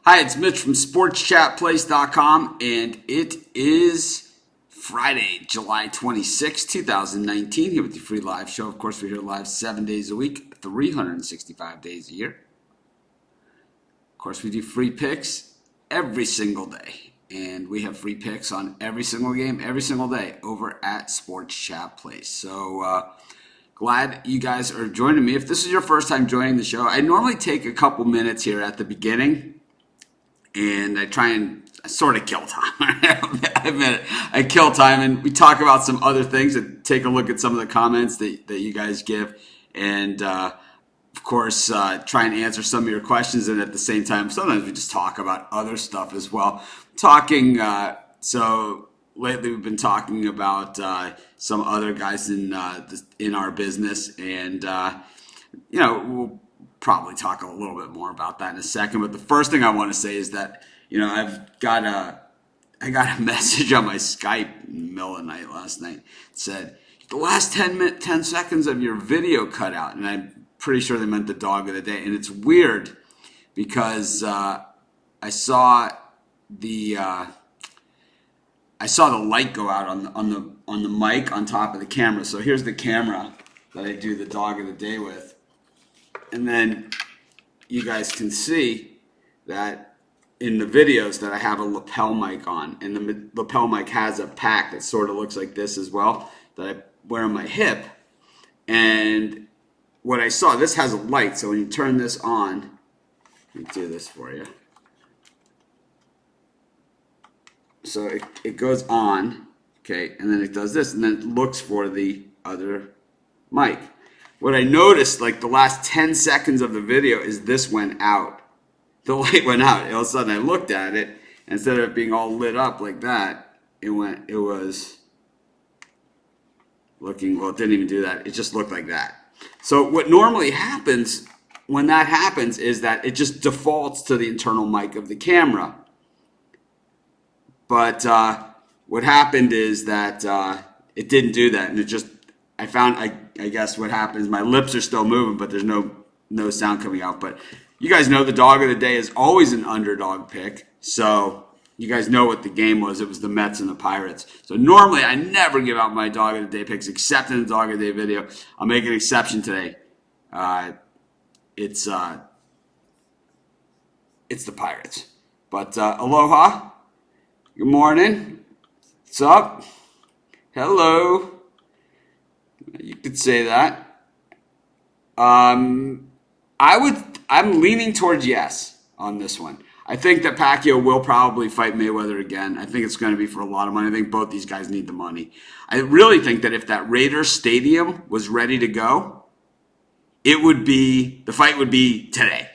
Hi, it's Mitch from SportsChatPlace.com, and it is Friday, July 26, 2019, here with your free live show. Of course, we're here live 7 days a week, 365 days a year. Of course, we do free picks every single day, and we have free picks on every single game, every single day over at Sports Chat Place. So, glad you guys are joining me. If this is your first time joining the show, I normally take a couple minutes here at the beginning and I try and sort of kill time. I admit it. I kill time, and we talk about some other things and take a look at some of the comments that you guys give. And, of course, try and answer some of your questions. And at the same time, sometimes we just talk about other stuff as well. So lately we've been talking about some other guys in our business. And, we'll probably talk a little bit more about that in a second. But the first thing I want to say is that, I got a message on my Skype in the middle of the night last night. It said, the last 10 seconds of your video cut out. And I'm pretty sure they meant the dog of the day. And it's weird because I saw the light go out on the mic on top of the camera. So here's the camera that I do the dog of the day with. And then you guys can see that in the videos that I have a lapel mic on. And the lapel mic has a pack that sort of looks like this as well that I wear on my hip. And what I saw, this has a light. So when you turn this on, let me do this for you. So it goes on, okay, and then it does this, and then it looks for the other mic. What I noticed, like the last 10 seconds of the video, is this went out. The light went out. All of a sudden, I looked at it. Instead of it being all lit up like that, it was looking. Well, it didn't even do that. It just looked like that. So what normally happens when that happens is that it just defaults to the internal mic of the camera. But what happened is that it didn't do that, and it just. I guess what happens, my lips are still moving, but there's no sound coming out. But you guys know the dog of the day is always an underdog pick. So you guys know what the game was. It was the Mets and the Pirates. So normally I never give out my dog of the day picks except in the dog of the day video. I'll make an exception today. It's the Pirates. But aloha. Good morning. What's up? Hello. You could say that. I'm leaning towards yes on this one. I think that Pacquiao will probably fight Mayweather again. I think it's going to be for a lot of money. I think both these guys need the money. I really think that if that Raiders stadium was ready to go, the fight would be today.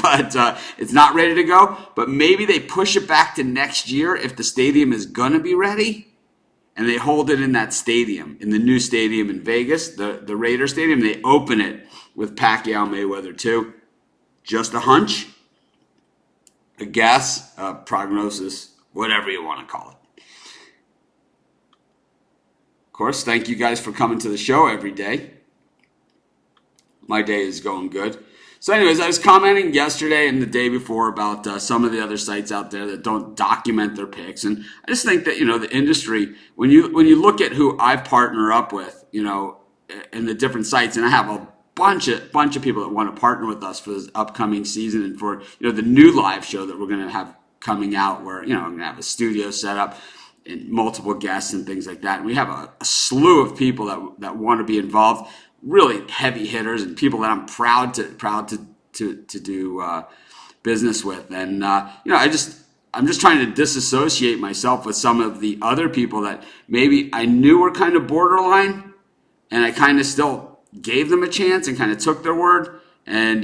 But it's not ready to go. But maybe they push it back to next year if the stadium is going to be ready. And they hold it in that stadium, in the new stadium in Vegas, the Raiders stadium. They open it with Pacquiao Mayweather too. Just a hunch, a guess, a prognosis, whatever you want to call it. Of course, thank you guys for coming to the show every day. My day is going good. So anyways, I was commenting yesterday and the day before about some of the other sites out there that don't document their picks. And I just think that, the industry, when you look at who I partner up with, in the different sites, and I have a bunch of people that want to partner with us for this upcoming season and for, the new live show that we're going to have coming out where, I'm going to have a studio set up and multiple guests and things like that. And we have a slew of people that want to be involved. Really heavy hitters and people that I'm proud to do business with, and I'm just trying to disassociate myself with some of the other people that maybe I knew were kind of borderline, and I kind of still gave them a chance and kind of took their word, and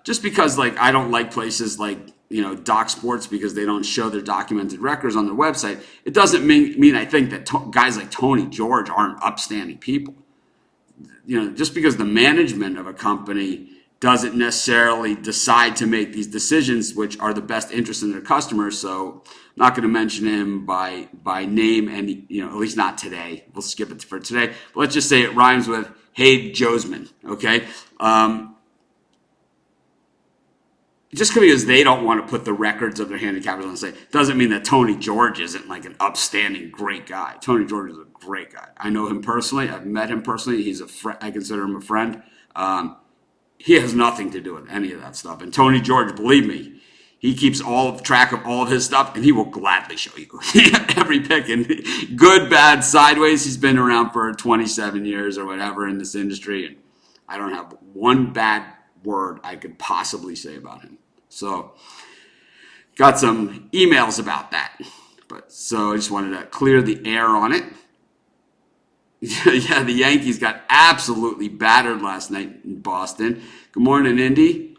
just because I don't like places like Doc Sports because they don't show their documented records on their website, it doesn't mean I think that guys like Tony George aren't upstanding people. Just because the management of a company doesn't necessarily decide to make these decisions, which are the best interest in their customers. So I'm not going to mention him by name, and at least not today. We'll skip it for today. But let's just say it rhymes with Hey Josman. Okay. just because they don't want to put the records of their handicappers on the site doesn't mean that Tony George isn't like an upstanding great guy. Tony George is a great guy. I know him personally. I've met him personally. I consider him a friend. He has nothing to do with any of that stuff. And Tony George, believe me, he keeps track of all of his stuff, and he will gladly show you every pick. And good, bad, sideways. He's been around for 27 years or whatever in this industry, and I don't have one bad word I could possibly say about him. So, got some emails about that. So I just wanted to clear the air on it. Yeah, the Yankees got absolutely battered last night in Boston. Good morning, Indy.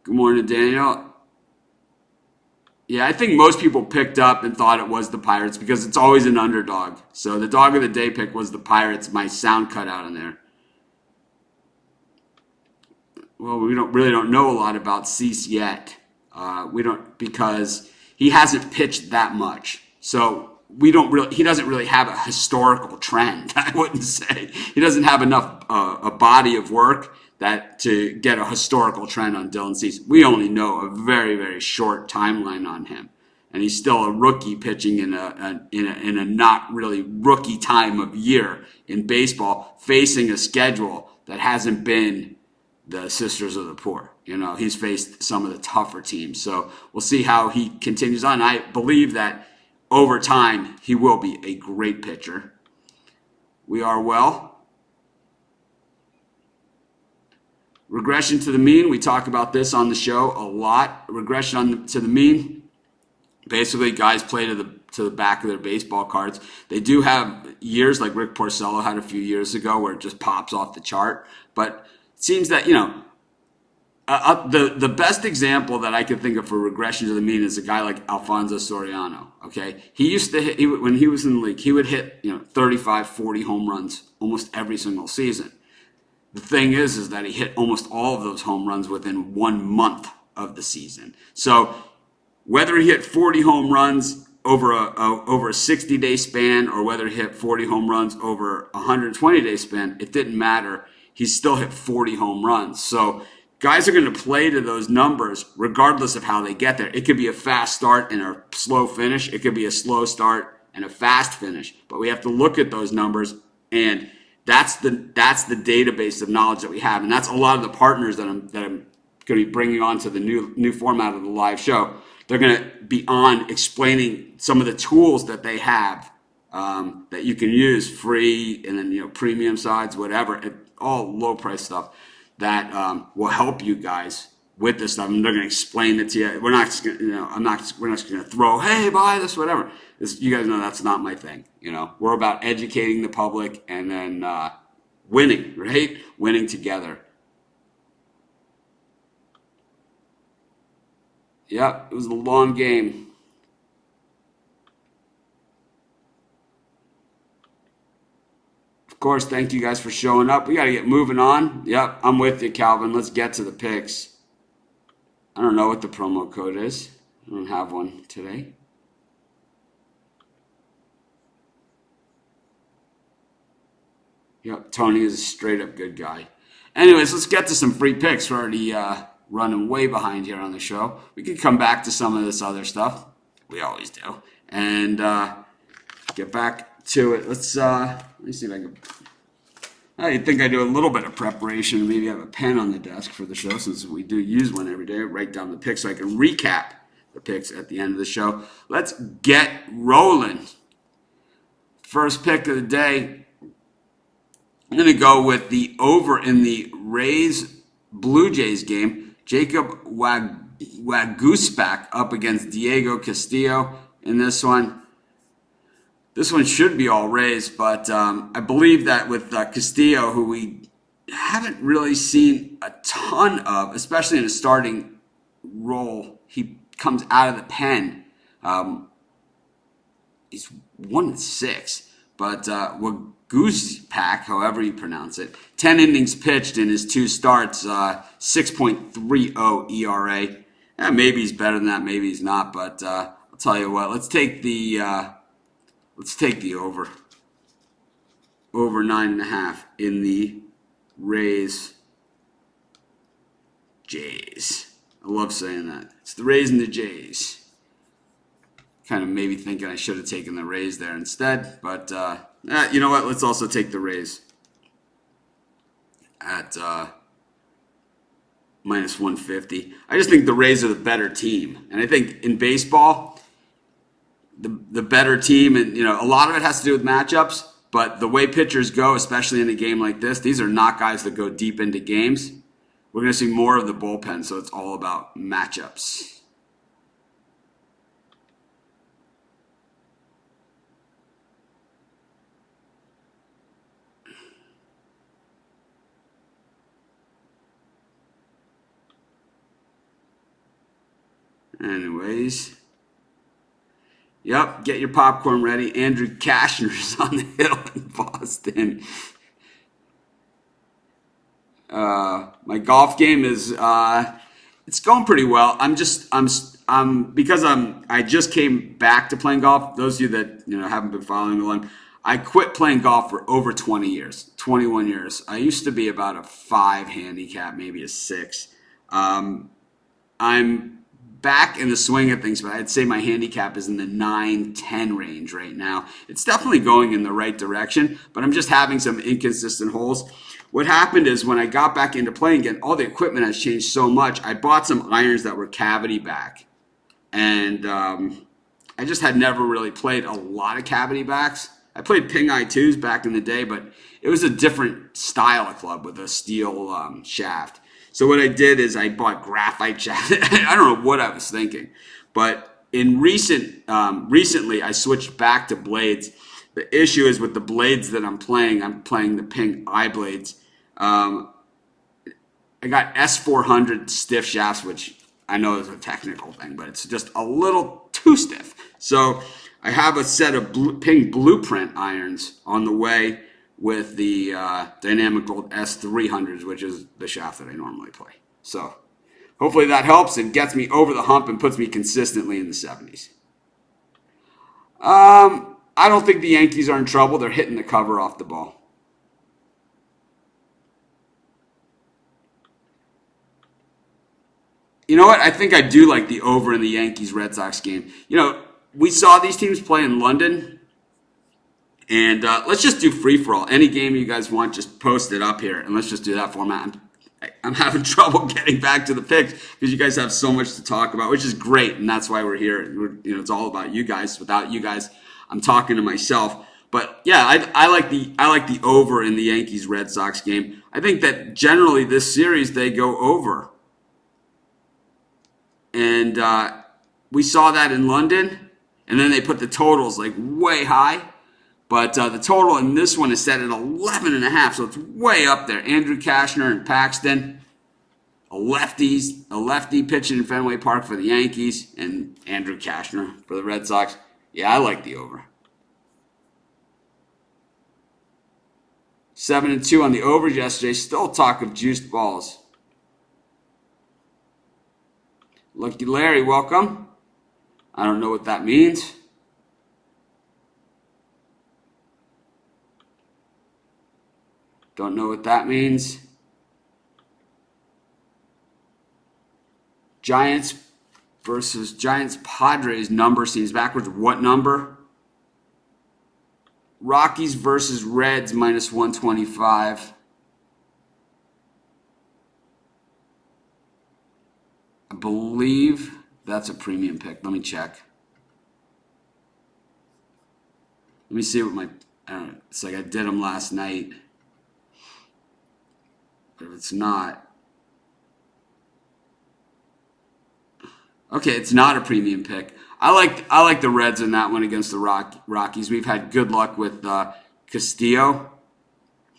Good morning, Daniel. Yeah, I think most people picked up and thought it was the Pirates because it's always an underdog. So the dog of the day pick was the Pirates. My sound cut out in there. Well, we really don't know a lot about Cease yet. Because he hasn't pitched that much. So he doesn't really have a historical trend. I wouldn't say he doesn't have enough a body of work to get a historical trend on Dylan Cease. We only know a very, very short timeline on him, and he's still a rookie pitching in a not really rookie time of year in baseball, facing a schedule that hasn't been the Sisters of the Poor. He's faced some of the tougher teams. So we'll see how he continues on. I believe that over time, he will be a great pitcher. We are well. Regression to the mean. We talk about this on the show a lot. Regression to the mean. Basically, guys play to the back of their baseball cards. They do have years like Rick Porcello had a few years ago where it just pops off the chart. But it seems that, the best example that I could think of for regression to the mean is a guy like Alfonso Soriano. Okay, he used to hit when he was in the league. He would hit 35, 40 home runs almost every single season. The thing is that he hit almost all of those home runs within 1 month of the season. So whether he hit 40 home runs over a 60-day span or whether he hit 40 home runs over a 120-day span, it didn't matter. He still hit 40 home runs. So guys are going to play to those numbers regardless of how they get there. It could be a fast start and a slow finish. It could be a slow start and a fast finish. But we have to look at those numbers, and that's the database of knowledge that we have. And that's a lot of the partners that I'm going to be bringing on to the new format of the live show. They're going to be on explaining some of the tools that they have that you can use free and then premium sides, whatever, all low price stuff that will help you guys with this stuff. And they're going to explain it to you. We're not just going to, we're not just going to throw, hey, buy this, whatever. You guys know that's not my thing. We're about educating the public and then winning, right? Winning together. Yep, it was a long game. Of course, thank you guys for showing up. We got to get moving on. Yep, I'm with you, Calvin. Let's get to the picks. I don't know what the promo code is. I don't have one today. Yep, Tony is a straight-up good guy. Anyways, let's get to some free picks. We're already running way behind here on the show. We can come back to some of this other stuff. We always do. And get back to it. Let me see if I can. I think I do a little bit of preparation. Maybe have a pen on the desk for the show since we do use one every day. Write down the picks so I can recap the picks at the end of the show. Let's get rolling. First pick of the day. I'm going to go with the over in the Rays-Blue Jays game. Jacob Waguspach up against Diego Castillo in this one. This one should be all Rays, but I believe that with Castillo, who we haven't really seen a ton of, especially in a starting role, he comes out of the pen. He's 1-6, but Waguspach, however you pronounce it, 10 innings pitched in his 2 starts, 6.30 ERA. Maybe he's better than that, maybe he's not, but I'll tell you what, let's take the over. Over 9.5 in the Rays Jays. I love saying that. It's the Rays and the Jays. Kind of maybe thinking I should have taken the Rays there instead, but you know what? Let's also take the Rays at minus 150. I just think the Rays are the better team, and I think in baseball, the better team, and a lot of it has to do with matchups. But the way pitchers go, especially in a game like this, these are not guys that go deep into games. We're going to see more of the bullpen, so it's all about matchups. Anyways. Yep, get your popcorn ready. Andrew Kashner's on the hill in Boston. My golf game is it's going pretty well. I just came back to playing golf. Those of you that haven't been following along, I quit playing golf for over 20 years, 21 years. I used to be about a 5 handicap, maybe a 6. I'm back in the swing of things, but I'd say my handicap is in the 9-10 range right now. It's definitely going in the right direction, but I'm just having some inconsistent holes. What happened is when I got back into playing again, all the equipment has changed so much. I bought some irons that were cavity back, and I just had never really played a lot of cavity backs. I played Ping Eye 2s back in the day, but it was a different style of club with a steel shaft. So what I did is I bought graphite shaft. I don't know what I was thinking, but in recently I switched back to blades. The issue is with the blades that I'm playing the Ping Eye blades. I got S400 stiff shafts, which I know is a technical thing, but it's just a little too stiff. So I have a set of Ping Blueprint irons on the way with the Dynamic Gold S300s, which is the shaft that I normally play. So hopefully that helps and gets me over the hump and puts me consistently in the 70s. I don't think the Yankees are in trouble. They're hitting the cover off the ball. You know what? I think I do like the over in the Yankees-Red Sox game. We saw these teams play in London. And let's just do free-for-all. Any game you guys want, just post it up here, and let's just do that format. I'm having trouble getting back to the picks because you guys have so much to talk about, which is great, and that's why we're here. It's all about you guys. Without you guys, I'm talking to myself. But yeah, I like the over in the Yankees-Red Sox game. I think that generally this series they go over, and we saw that in London, and then they put the totals like way high. But the total in this one is set at 11.5, so it's way up there. Andrew Kashner and Paxton, a lefty pitching in Fenway Park for the Yankees, and Andrew Kashner for the Red Sox. Yeah, I like the over. 7-2 on the overs yesterday. Still talk of juiced balls. Lucky Larry, welcome. I don't know what that means. Don't know what that means. Giants versus Giants Padres number seems backwards. What number? Rockies versus Reds minus 125. I believe that's a premium pick. Let me check. Let me see what it's like I did them last night. But if it's not, okay, it's not a premium pick. I like the Reds in that one against the Rockies. We've had good luck with Castillo.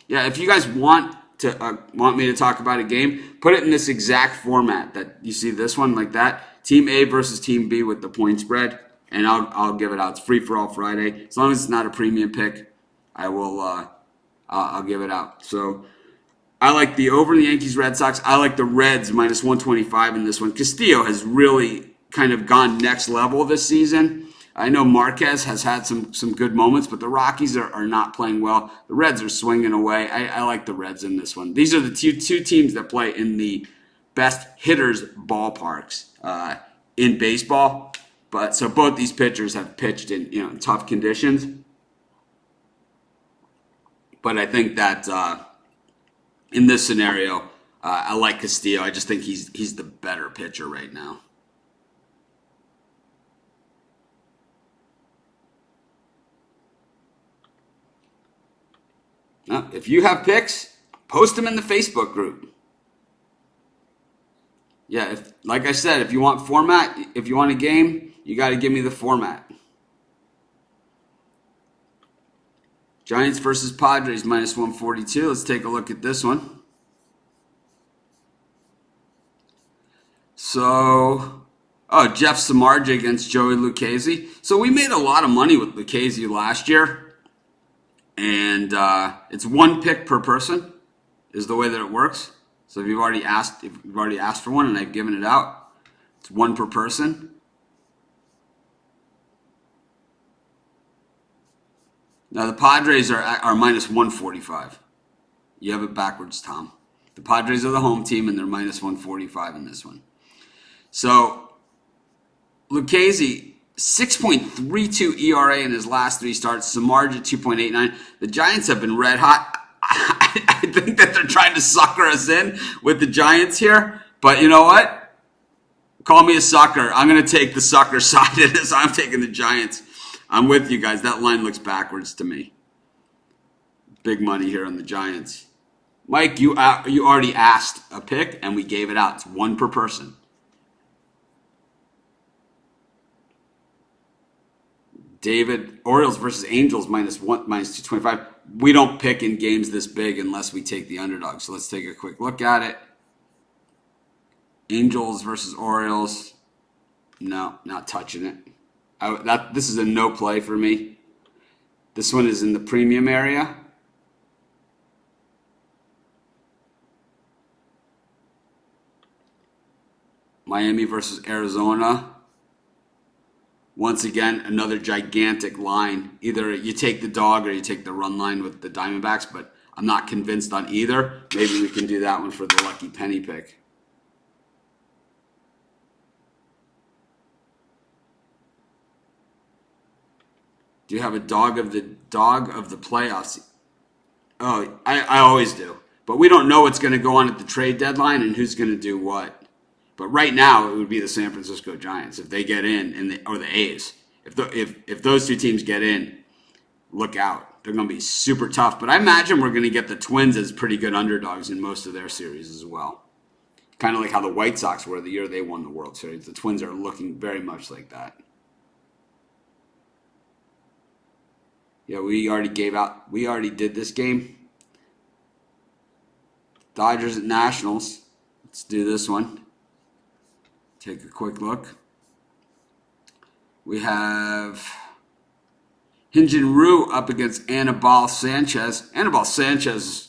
Yeah, if you guys want me to talk about a game, put it in this exact format that you see this one like that. Team A versus Team B with the point spread, and I'll give it out. It's free for all Friday. As long as it's not a premium pick, I will I'll give it out. So I like the over in the Yankees Red Sox. I like the Reds minus 125 in this one. Castillo has really kind of gone next level this season. I know Marquez has had some good moments, but the Rockies are not playing well. The Reds are swinging away. I like the Reds in this one. These are the two teams that play in the best hitters ballparks in baseball. But so both these pitchers have pitched in in tough conditions. But I think that in this scenario, I like Castillo. I just think he's the better pitcher right now. Now, if you have picks, post them in the Facebook group. Yeah, like I said, if you want format, if you want a game, you got to give me the format. Giants versus Padres minus 142. Let's take a look at this one. So, Jeff Samardzija against Joey Lucchesi. So we made a lot of money with Lucchesi last year, and it's one pick per person is the way that it works. So if you've already asked for one and I've given it out, it's one per person. Now the Padres are minus 145. You have it backwards, Tom. The Padres are the home team and they're minus 145 in this one. So Lucchesi, 6.32 ERA in his last 3 starts. Samardzija 2.89. The Giants have been red hot. I think that they're trying to sucker us in with the Giants here. But you know what? Call me a sucker. I'm going to take the sucker side of this. I'm taking the Giants. I'm with you guys. That line looks backwards to me. Big money here on the Giants. Mike, you already asked a pick, and we gave it out. It's one per person. David, Orioles versus Angels minus 225. We don't pick in games this big unless we take the underdog. So let's take a quick look at it. Angels versus Orioles. No, not touching it. This is a no play for me. This one is in the premium area. Miami versus Arizona. Once again, another gigantic line. Either you take the dog or you take the run line with the Diamondbacks, but I'm not convinced on either. Maybe we can do that one for the lucky penny pick. Do you have a dog of the playoffs? Oh, I always do. But we don't know what's going to go on at the trade deadline and who's going to do what. But right now, it would be the San Francisco Giants if they get in, or the A's. If those two teams get in, look out. They're going to be super tough. But I imagine we're going to get the Twins as pretty good underdogs in most of their series as well. Kind of like how the White Sox were the year they won the World Series. The Twins are looking very much like that. Yeah, we already did this game. Dodgers at Nationals. Let's do this one. Take a quick look. We have Hyun-Jin Ryu up against Anibal Sanchez. Anibal Sanchez,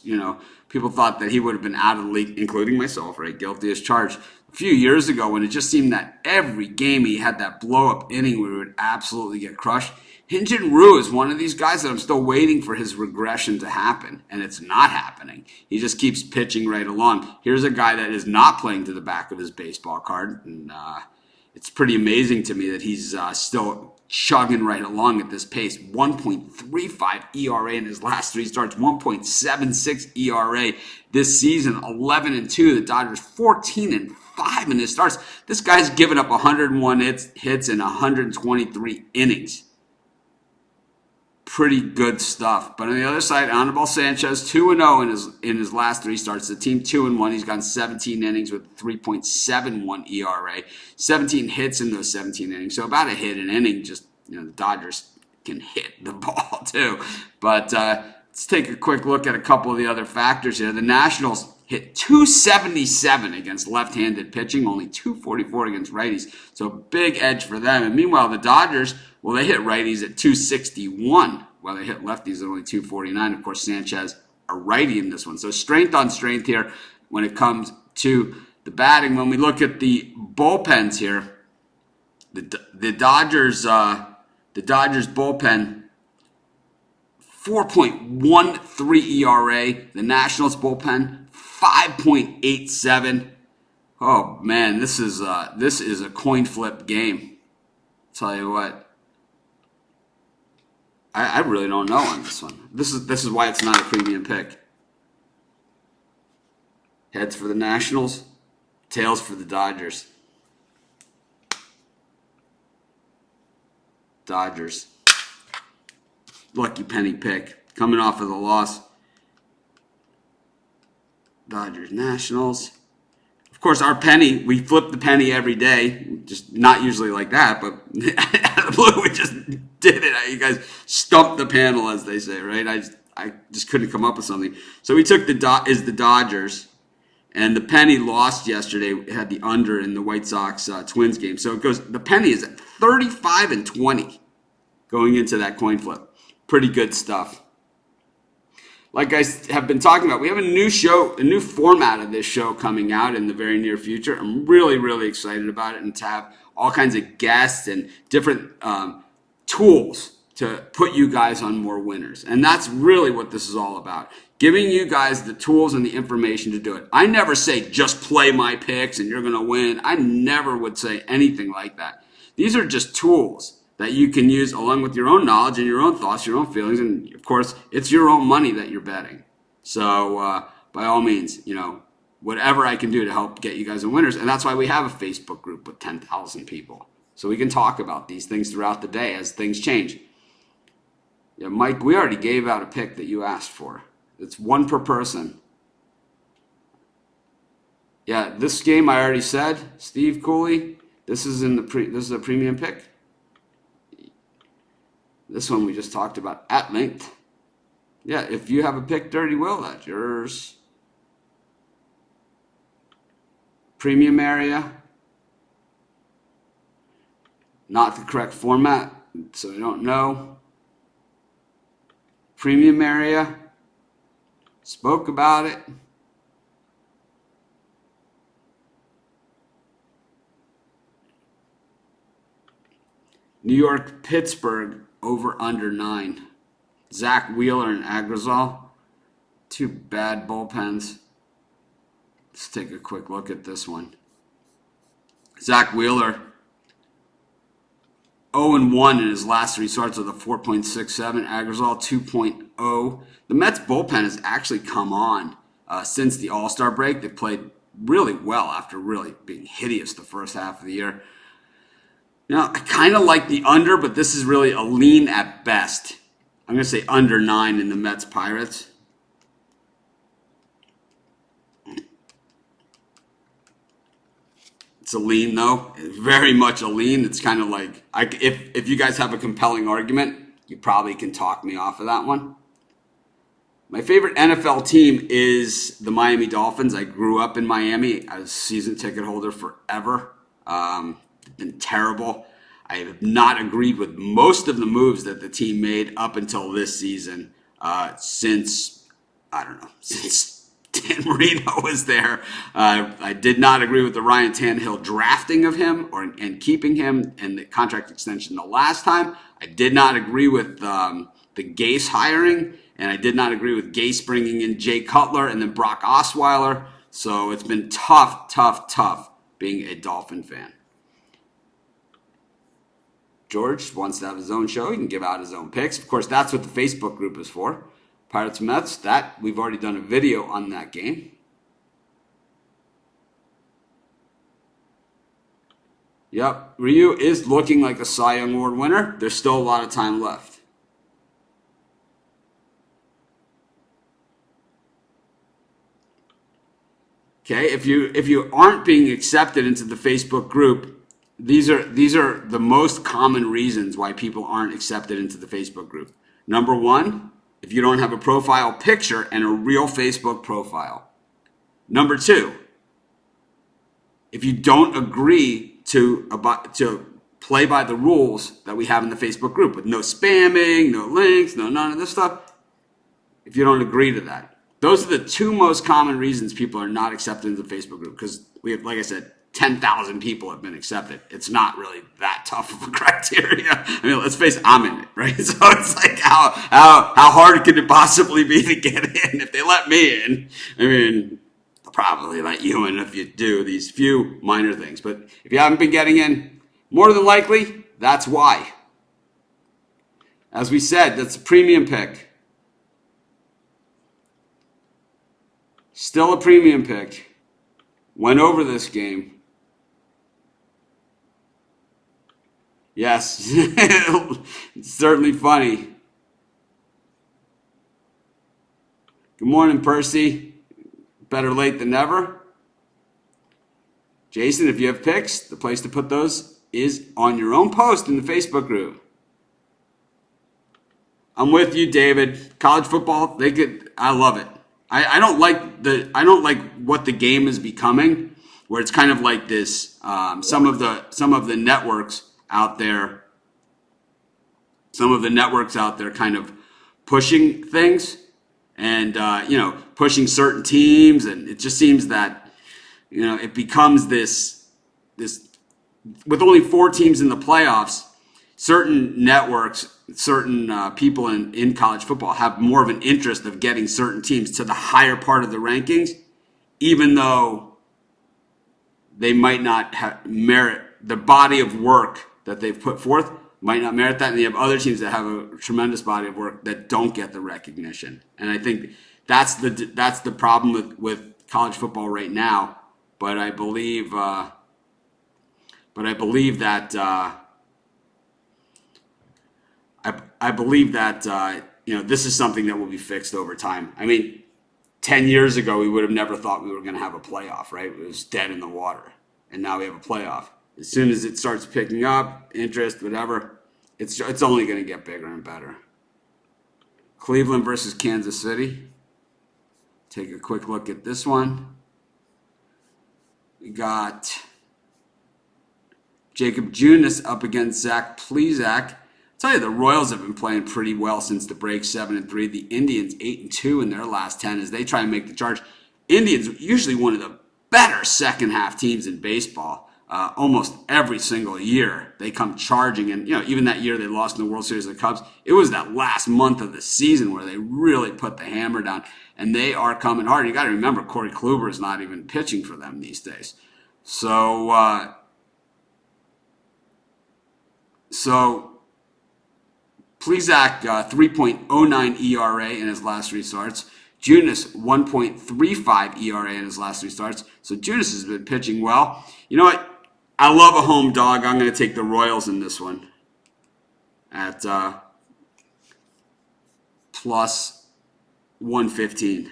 people thought that he would have been out of the league, including myself, right? Guilty as charged. A few years ago when it just seemed that every game he had that blow-up inning where he would absolutely get crushed. Hyun-Jin Ryu is one of these guys that I'm still waiting for his regression to happen, and it's not happening. He just keeps pitching right along. Here's a guy that is not playing to the back of his baseball card, and it's pretty amazing to me that he's still chugging right along at this pace. 1.35 ERA in his last 3 starts, 1.76 ERA this season, 11-2. The Dodgers 14-5 in his starts. This guy's given up 101 hits in 123 innings. Pretty good stuff. But on the other side, Anibal Sanchez, 2-0 in his last 3 starts. The team 2-1. He's gone 17 innings with 3.71 ERA. 17 hits in those 17 innings. So about a hit an inning. Just, the Dodgers can hit the ball too. But let's take a quick look at a couple of the other factors here. The Nationals hit 277 against left-handed pitching, only 244 against righties. So big edge for them. And meanwhile, the Dodgers, well, they hit righties at 261, while they hit lefties at only 249. Of course, Sanchez, a righty in this one. So strength on strength here when it comes to the batting. When we look at the bullpens here, the Dodgers bullpen, 4.13 ERA. The Nationals bullpen, 5.87. Oh man, this is a coin flip game. Tell you what, I really don't know on this one. This is why it's not a premium pick. Heads for the Nationals, tails for the Dodgers. Dodgers. Lucky penny pick. Coming off of the loss. Dodgers, Nationals. Of course, our penny, we flip the penny every day. Just not usually like that, but out of the blue, we just did it. You guys stumped the panel, as they say, right? I just couldn't come up with something. So we took the Dodgers, and the penny lost yesterday. It had the under in the White Sox Twins game. So it goes. The penny is at 35-20 going into that coin flip. Pretty good stuff. Like I have been talking about, we have a new show, a new format of this show coming out in the very near future. I'm really, really excited about it, and to have all kinds of guests and different tools to put you guys on more winners. And that's really what this is all about. Giving you guys the tools and the information to do it. I never say just play my picks and you're going to win. I never would say anything like that. These are just tools that you can use along with your own knowledge and your own thoughts, your own feelings, and of course, it's your own money that you're betting. So by all means, whatever I can do to help get you guys in winners, and that's why we have a Facebook group with 10,000 people, so we can talk about these things throughout the day as things change. Yeah, Mike, we already gave out a pick that you asked for. It's one per person. Yeah, this game I already said, Steve Cooley. This is this is a premium pick. This one we just talked about at length. Yeah, if you have a pick, Dirty Will, that's yours. Premium area. Not the correct format, so I don't know. Premium area. Spoke about it. New York, Pittsburgh. Over under 9. Zach Wheeler and Agrazal. Two bad bullpens. Let's take a quick look at this one. Zach Wheeler, 0-1 in his last 3 starts with a 4.67. Agrazal, 2.0. The Mets bullpen has actually come on since the All-Star break. They played really well after really being hideous the first half of the year. I kind of like the under, but this is really a lean at best. I'm going to say under 9 in the Mets Pirates. It's a lean, though. It's very much a lean. It's kind of like, if you guys have a compelling argument, you probably can talk me off of that one. My favorite NFL team is the Miami Dolphins. I grew up in Miami. I was a season ticket holder forever. Been terrible. I have not agreed with most of the moves that the team made up until this season. Since Dan Marino was there, I did not agree with the Ryan Tannehill drafting of him and keeping him and the contract extension the last time. I did not agree with the Gase hiring, and I did not agree with Gase bringing in Jay Cutler and then Brock Osweiler. So it's been tough being a Dolphin fan. George wants to have his own show. He can give out his own picks. Of course, that's what the Facebook group is for. Pirates Mets, that we've already done a video on that game. Yep, Ryu is looking like a Cy Young Award winner. There's still a lot of time left. Okay, if you aren't being accepted into the Facebook group, these are the most common reasons why people aren't accepted into the Facebook group. Number 1, if you don't have a profile picture and a real Facebook profile. Number 2, if you don't agree to play by the rules that we have in the Facebook group with no spamming, no links, none of this stuff. If you don't agree to that. Those are the 2 most common reasons people are not accepted into the Facebook group, because we have, like I said, 10,000 people have been accepted. It's not really that tough of a criteria. I mean, let's face it, I'm in it, right? So it's like, how hard could it possibly be to get in? If they let me in, I mean, probably let you in if you do these few minor things. But if you haven't been getting in, more than likely, that's why. As we said, that's a premium pick. Still a premium pick. Went over this game. Yes, it's certainly funny. Good morning, Percy. Better late than never. Jason, if you have picks, the place to put those is on your own post in the Facebook group. I'm with you, David. College football, I love it. I don't like what the game is becoming, where it's kind of like this. Some of the networks out there, kind of pushing things and pushing certain teams, and it just seems that it becomes this with only 4 teams in the playoffs. Certain networks, certain people in college football have more of an interest of getting certain teams to the higher part of the rankings, even though they might not merit the body of work that they've put forth, might not merit that. And you have other teams that have a tremendous body of work that don't get the recognition. And I think that's the problem with college football right now. But I believe that. I believe that this is something that will be fixed over time. I mean, 10 years ago, we would have never thought we were going to have a playoff, right? It was dead in the water. And now we have a playoff. As soon as it starts picking up, interest, whatever, it's only going to get bigger and better. Cleveland versus Kansas City. Take a quick look at this one. We got Jacob Junis up against Zach Plesac. Tell you, the Royals have been playing pretty well since the break, 7-3. The Indians 8-2 in their last 10 as they try and make the charge. Indians usually one of the better second half teams in baseball. Almost every single year they come charging, and even that year they lost in the World Series of the Cubs. It was that last month of the season where they really put the hammer down, and they are coming hard. You got to remember, Corey Kluber is not even pitching for them these days. So Plesac 3.09 ERA in his last 3 starts. Junis 1.35 ERA in his last 3 starts. So Junis has been pitching well. You know what? I love a home dog. I'm going to take the Royals in this one at plus 115.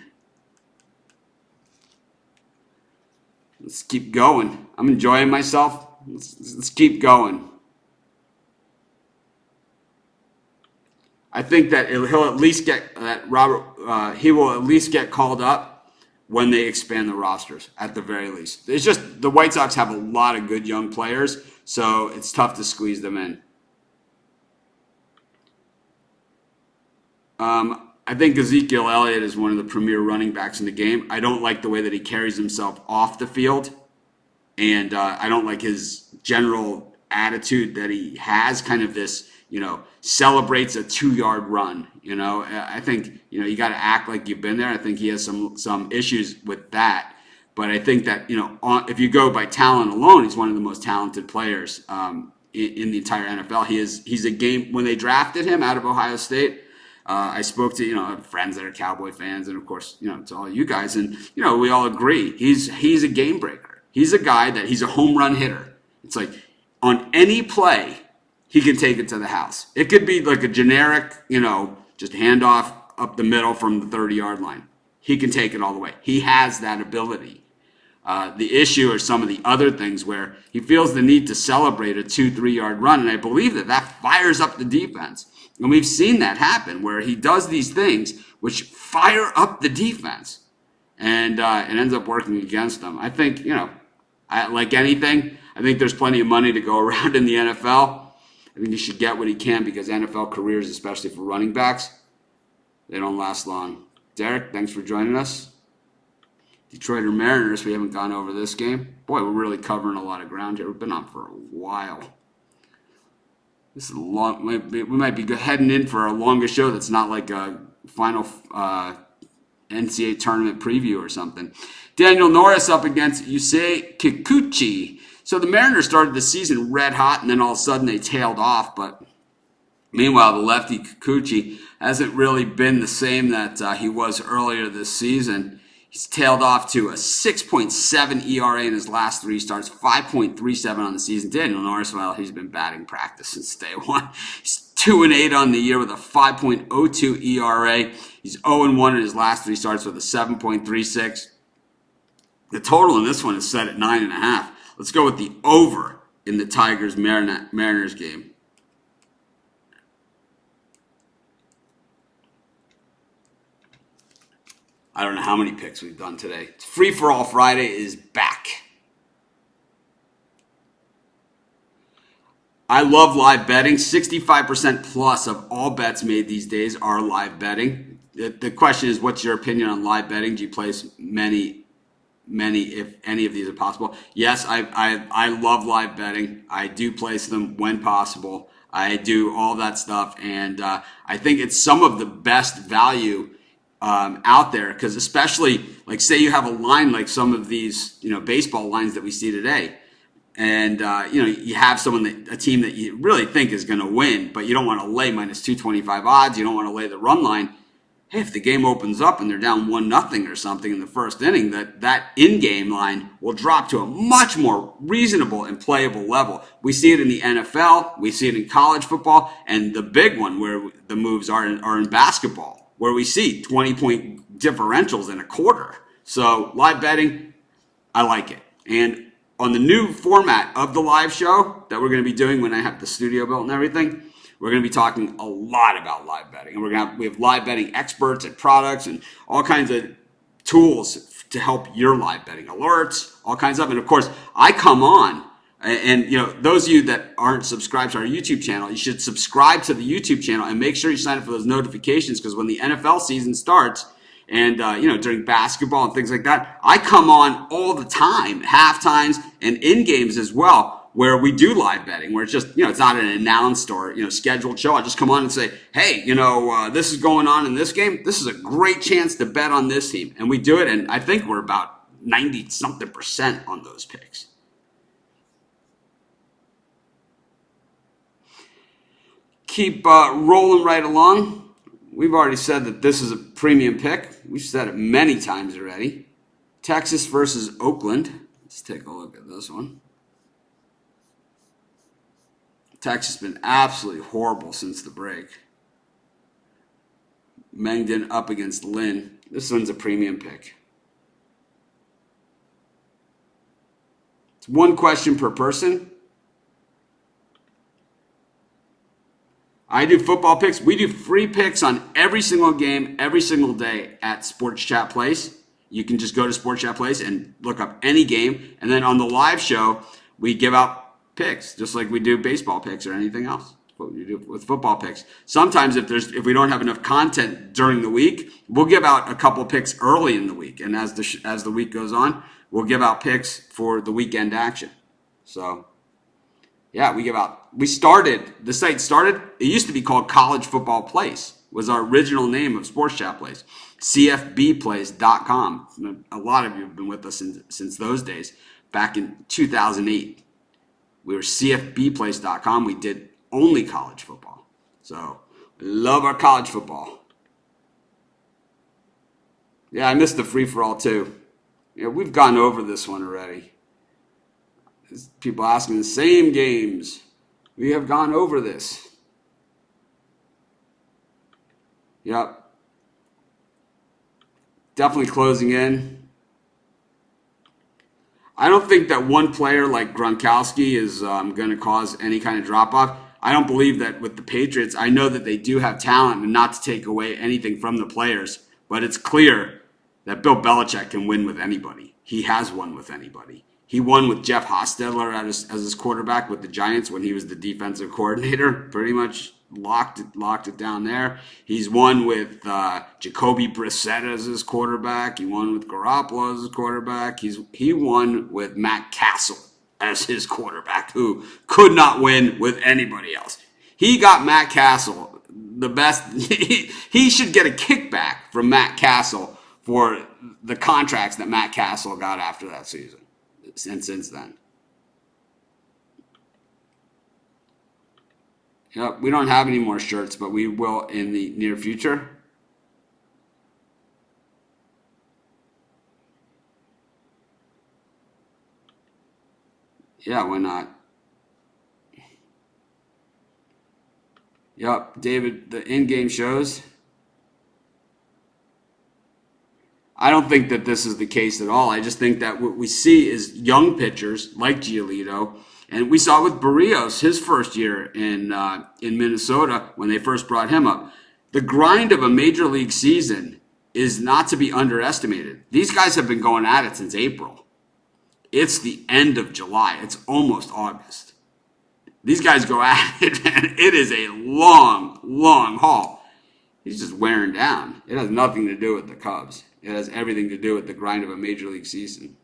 Let's keep going. I'm enjoying myself. Let's keep going. I think that he'll at least get that Robert. He will at least get called up when they expand the rosters, at the very least. It's just the White Sox have a lot of good young players, so it's tough to squeeze them in. I think Ezekiel Elliott is one of the premier running backs in the game. I don't like the way that he carries himself off the field, and I don't like his general attitude that he has, kind of this, celebrates a 2-yard run. I think, you got to act like you've been there. I think he has some issues with that. But I think that, if you go by talent alone, he's one of the most talented players in the entire NFL. He's a game, when they drafted him out of Ohio State, I spoke to, friends that are Cowboy fans, and of course, to all you guys, and, we all agree. He's a game breaker. He's a guy he's a home run hitter. It's like on any play, he can take it to the house. It could be like a generic, just handoff up the middle from the 30-yard line. He can take it all the way. He has that ability. The issue are some of the other things where he feels the need to celebrate a 2-3-yard run, and I believe that fires up the defense. And we've seen that happen where he does these things which fire up the defense, and it ends up working against them. I think, like anything, I think there's plenty of money to go around in the NFL. I think he should get what he can, because NFL careers, especially for running backs, they don't last long. Derek, thanks for joining us. Detroit or Mariners, we haven't gone over this game. Boy, we're really covering a lot of ground here. We've been on for a while. This is we might be heading in for our longest show that's not like a final NCAA tournament preview or something. Daniel Norris up against Yusei Kikuchi. So the Mariners started the season red hot, and then all of a sudden they tailed off. But meanwhile, the lefty Kikuchi hasn't really been the same that he was earlier this season. He's tailed off to a 6.7 ERA in his last 3 starts, 5.37 on the season. Daniel Norris, well, he's been batting practice since day one. He's 2-8 on the year with a 5.02 ERA. He's 0-1 in his last 3 starts with a 7.36. The total in this one is set at 9.5. Let's go with the over in the Tigers-Mariners game. I don't know how many picks we've done today. Free for All Friday is back. I love live betting. 65% plus of all bets made these days are live betting. The question is, what's your opinion on live betting? Do you place many, if any of these are possible? Yes, I love live betting. I do place them when possible. I do all that stuff, and I think it's some of the best value out there, because especially, like, say you have a line like some of these, baseball lines that we see today, and you have a team that you really think is going to win, but you don't want to lay minus 225 odds. You don't want to lay the run line. Hey, if the game opens up and they're down 1-0 or something in the first inning, that in-game line will drop to a much more reasonable and playable level. We see it in the NFL, we see it in college football, and the big one where the moves are in basketball, where we see 20-point differentials in a quarter. So live betting, I like it. And on the new format of the live show that we're going to be doing when I have the studio built and everything, we're going to be talking a lot about live betting. And we have live betting experts and products and all kinds of tools to help your live betting, alerts, all kinds of. And of course, I come on, and those of you that aren't subscribed to our YouTube channel, you should subscribe to the YouTube channel and make sure you sign up for those notifications, because when the NFL season starts, and during basketball and things like that, I come on all the time, half times and in games as well, where we do live betting, where it's just, it's not an announced or, scheduled show. I just come on and say, hey, this is going on in this game. This is a great chance to bet on this team. And we do it. And I think we're about 90-something% on those picks. Keep rolling right along. We've already said that this is a premium pick. We've said it many times already. Texas versus Oakland. Let's take a look at this one. Texas has been absolutely horrible since the break. Mengden up against Lynn. This one's a premium pick. It's one question per person. I do football picks. We do free picks on every single game, every single day at Sports Chat Place. You can just go to Sports Chat Place and look up any game. And then on the live show, we give out picks, just like we do baseball picks or anything else. What we do with football picks. Sometimes if we don't have enough content during the week, we'll give out a couple picks early in the week. And as the week goes on, we'll give out picks for the weekend action. So, yeah, the site started, it used to be called College Football Place, was our original name of Sports Chat Place. CFBplace.com. A lot of you have been with us since those days. Back in 2008, we were CFBplace.com. We did only college football. So, we love our college football. Yeah, I missed the free-for-all too. We've gone over this one already. People asking the same games. We have gone over this. Yep. Definitely closing in. I don't think that one player like Gronkowski is going to cause any kind of drop-off. I don't believe that with the Patriots. I know that they do have talent, and not to take away anything from the players, but it's clear that Bill Belichick can win with anybody. He has won with anybody. He won with Jeff Hostetler as his quarterback with the Giants when he was the defensive coordinator. Pretty much locked it down there. He's won with Jacoby Brissett as his quarterback. He won with Garoppolo as his quarterback. He won with Matt Castle as his quarterback, who could not win with anybody else. He got Matt Castle the best. He should get a kickback from Matt Castle for the contracts that Matt Castle got after that season and since then. Yep, we don't have any more shirts, but we will in the near future. Yeah, why not? Yep, David, the in-game shows. I don't think that this is the case at all. I just think that what we see is young pitchers like Giolito, and we saw with Barrios his first year in Minnesota when they first brought him up. The grind of a major league season is not to be underestimated. These guys have been going at it since April. It's the end of July. It's almost August. These guys go at it, and it is a long, long haul. He's just wearing down. It has nothing to do with the Cubs. It has everything to do with the grind of a major league season.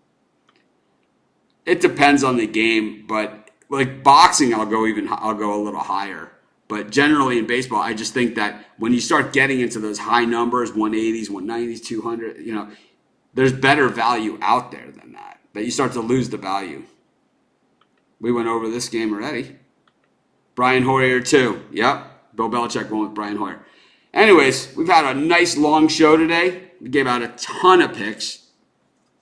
It depends on the game, but like boxing, I'll go a little higher. But generally in baseball, I just think that when you start getting into those high numbers, 180s, 190s, 200, there's better value out there than that. But you start to lose the value. We went over this game already. Brian Hoyer too. Yep. Bill Belichick went with Brian Hoyer. Anyways, we've had a nice long show today. We gave out a ton of picks.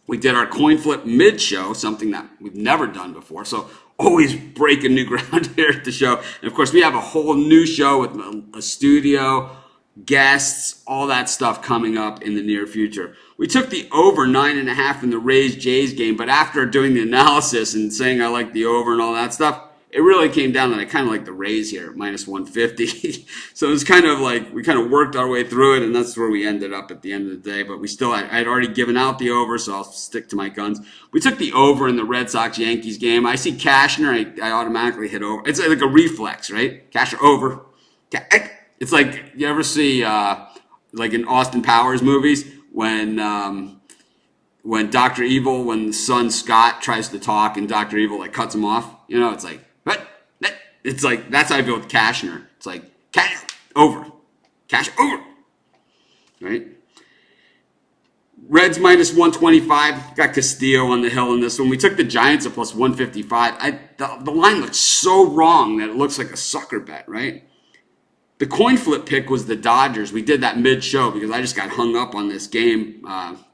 We did our coin flip mid-show, something that we've never done before. So always breaking new ground here at the show. And of course, we have a whole new show with a studio, guests, all that stuff coming up in the near future. We took the over 9.5 in the Rays-Jays game, but after doing the analysis and saying I like the over and all that stuff, it really came down that I kind of like the Rays here, minus 150. So it was kind of like we kind of worked our way through it, and that's where we ended up at the end of the day. But I had already given out the over, so I'll stick to my guns. We took the over in the Red Sox-Yankees game. I see Cashner, I automatically hit over. It's like a reflex, right? Cashner over. It's like, you ever see, like in Austin Powers movies, when Dr. Evil, when the son Scott tries to talk and Dr. Evil like cuts him off, it's like, what? It's like, that's how I feel with Cashner. It's like, cash over. Cash over. Right? Reds minus 125. Got Castillo on the hill in this one. We took the Giants at plus 155. The line looks so wrong that it looks like a sucker bet, right? The coin flip pick was the Dodgers. We did that mid-show because I just got hung up on this game.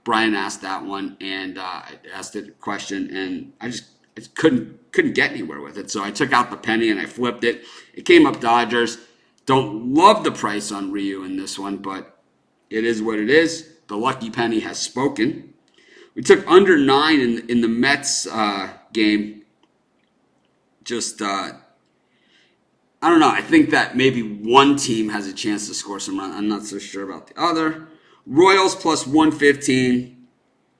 Brian asked that one, and I asked it a question, and I just couldn't get anywhere with it. So I took out the penny and I flipped it. It came up Dodgers. Don't love the price on Ryu in this one, but it is what it is. The lucky penny has spoken. We took under 9 in the Mets game. I don't know. I think that maybe one team has a chance to score some runs. I'm not so sure about the other. Royals plus 115.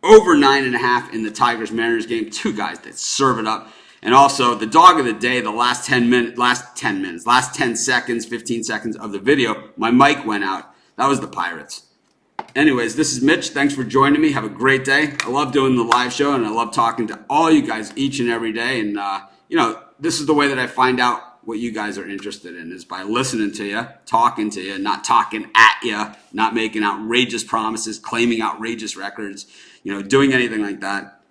Over 9.5 in the Tigers-Mariners game. Two guys that serve it up. And also, the dog of the day, the last 10 seconds, 15 seconds of the video, my mic went out. That was the Pirates. Anyways, this is Mitch. Thanks for joining me. Have a great day. I love doing the live show, and I love talking to all you guys each and every day. And, this is the way that I find out what you guys are interested in, is by listening to you, talking to you, not talking at you, not making outrageous promises, claiming outrageous records, doing anything like that.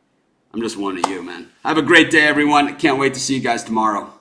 I'm just one of you, man. Have a great day, everyone. Can't wait to see you guys tomorrow.